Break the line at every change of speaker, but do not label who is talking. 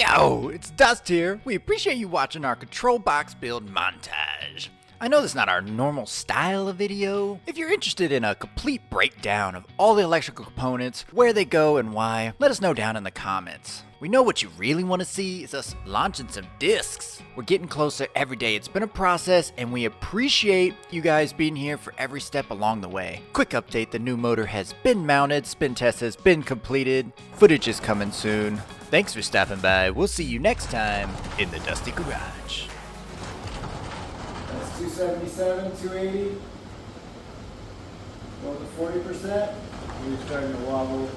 Yo, it's Dust here. We appreciate you watching our control box build montage. I know this is not our normal style of video. If you're interested in a complete breakdown of all the electrical components, where they go and why, let us know down in the comments. We know what you really want to see is us launching some discs. We're getting closer every day. It's been a process and we appreciate you guys being here for every step along the way. Quick update, the new motor has been mounted, spin test has been completed, footage is coming soon. Thanks for stopping by. We'll see you next time in the Dusty Garage.
That's 277, 280. Go to 40%. You're starting to wobble.